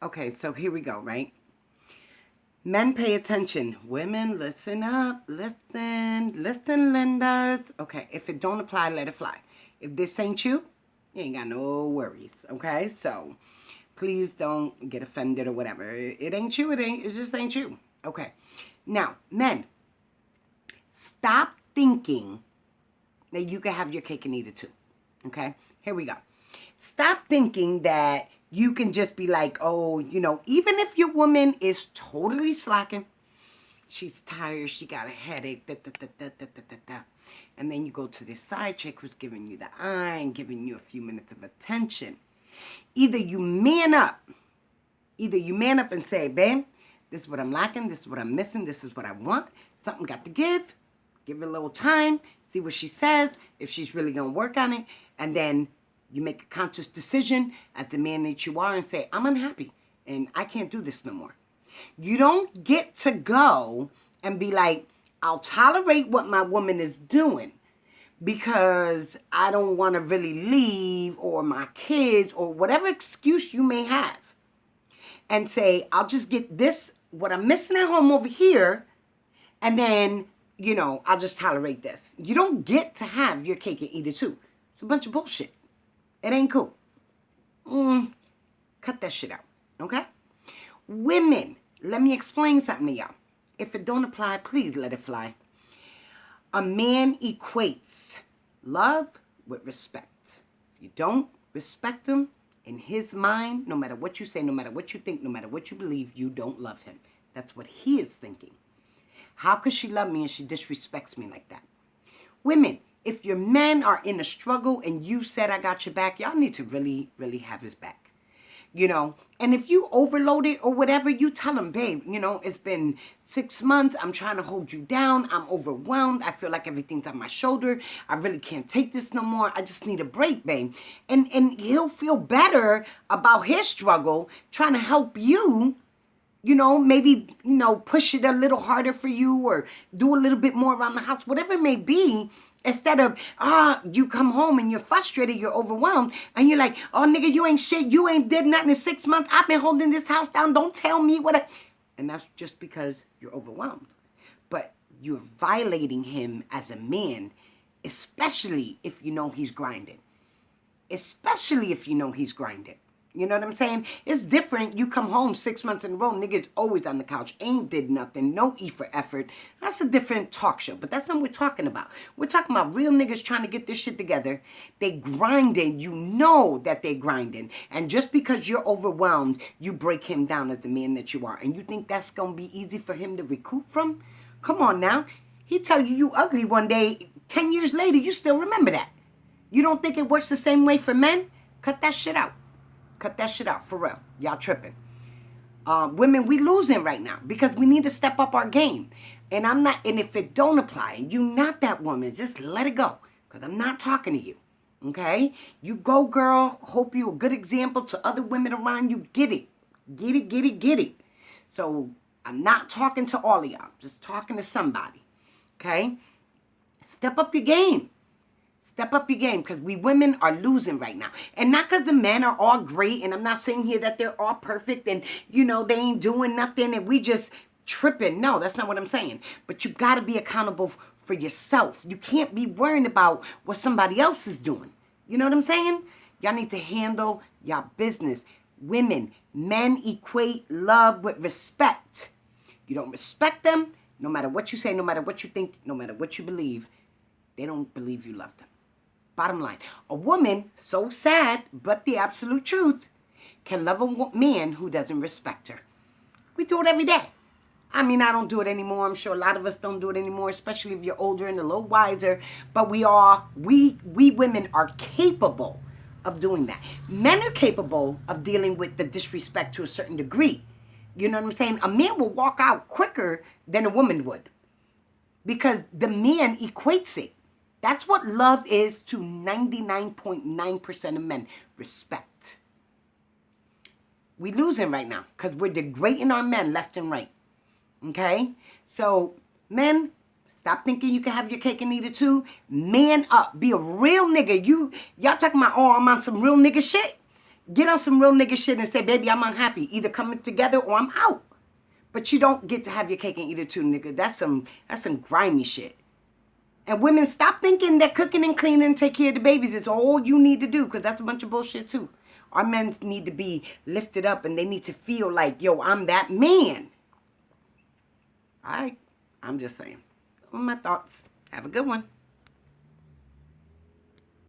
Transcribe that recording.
Okay, so here we go, right? Men pay attention. Women, listen up. Listen, Lindas. Okay, if it don't apply, let it fly. If this ain't you, you ain't got no worries. Okay, so please don't get offended or whatever. It ain't you. It just ain't you. Okay. Now, men, stop thinking that you can have your cake and eat it too. Okay? Here we go. Stop thinking that you can just be like, oh, even if your woman is totally slacking, she's tired, she got a headache, and then you go to this side chick who's giving you the eye and giving you a few minutes of attention. Either you man up and say, babe, this is what I'm lacking, this is what I'm missing, this is what I want. Something got to give it a little time, see what she says, if she's really going to work on it, and then you make a conscious decision as the man that you are and say, I'm unhappy and I can't do this no more. You don't get to go and be like, I'll tolerate what my woman is doing because I don't want to really leave, or my kids, or whatever excuse you may have, and say, I'll just get this, what I'm missing at home over here, and then, I'll just tolerate this. You don't get to have your cake and eat it too. It's a bunch of bullshit. It ain't cool. Cut that shit out, okay? Women, let me explain something to y'all. If it don't apply, please let it fly. A man equates love with respect. If you don't respect him, in his mind, no matter what you say, no matter what you think, no matter what you believe, you don't love him. That's what he is thinking. How could she love me and she disrespects me like that? Women, if your men are in a struggle and you said, I got your back, y'all need to really, really have his back. And if you overload it or whatever, you tell him, babe, it's been 6 months. I'm trying to hold you down. I'm overwhelmed. I feel like everything's on my shoulder. I really can't take this no more. I just need a break, babe. And he'll feel better about his struggle, trying to help you, maybe, push it a little harder for you or do a little bit more around the house, whatever it may be. Instead of, you come home and you're frustrated, you're overwhelmed, and you're like, oh, nigga, you ain't shit. You ain't did nothing in 6 months. I've been holding this house down. Don't tell me what And that's just because you're overwhelmed. But you're violating him as a man, especially if you know he's grinding. Especially if you know he's grinding. You know what I'm saying? It's different. You come home 6 months in a row, niggas always on the couch, ain't did nothing, no E for effort. That's a different talk show, but that's not what we're talking about. We're talking about real niggas trying to get this shit together. They grinding. You know that they grinding. And just because you're overwhelmed, you break him down as the man that you are. And you think that's going to be easy for him to recoup from? Come on now. He tell you ugly one day, 10 years later, you still remember that. You don't think it works the same way for men? Cut that shit out. Cut that shit out, for real. Y'all tripping. Women, we losing right now because we need to step up our game. And if it don't apply, and you not that woman, just let it go. Because I'm not talking to you. Okay? You go, girl. Hope you a good example to other women around you. Get it. Get it, get it, get it. So, I'm not talking to all of y'all. I'm just talking to somebody. Okay? Step up your game. Step up your game, because we women are losing right now. And not because the men are all great, and I'm not saying here that they're all perfect and, they ain't doing nothing and we just tripping. No, that's not what I'm saying. But you got to be accountable for yourself. You can't be worrying about what somebody else is doing. You know what I'm saying? Y'all need to handle y'all business. Women, men equate love with respect. You don't respect them, no matter what you say, no matter what you think, no matter what you believe, they don't believe you love them. Bottom line, a woman, so sad, but the absolute truth, can love a man who doesn't respect her. We do it every day. I mean, I don't do it anymore. I'm sure a lot of us don't do it anymore, especially if you're older and a little wiser. But we women are capable of doing that. Men are capable of dealing with the disrespect to a certain degree. You know what I'm saying? A man will walk out quicker than a woman would because the man equates it. That's what love is to 99.9% of men. Respect. We losing right now because we're degrading our men left and right. Okay? So, men, stop thinking you can have your cake and eat it too. Man up. Be a real nigga. Y'all talking about, oh, I'm on some real nigga shit? Get on some real nigga shit and say, baby, I'm unhappy. Either coming together or I'm out. But you don't get to have your cake and eat it too, nigga. That's some grimy shit. And women, stop thinking that cooking and cleaning and take care of the babies is all you need to do, because that's a bunch of bullshit too. Our men need to be lifted up and they need to feel like, yo, I'm that man. All right. I'm just saying. My thoughts. Have a good one.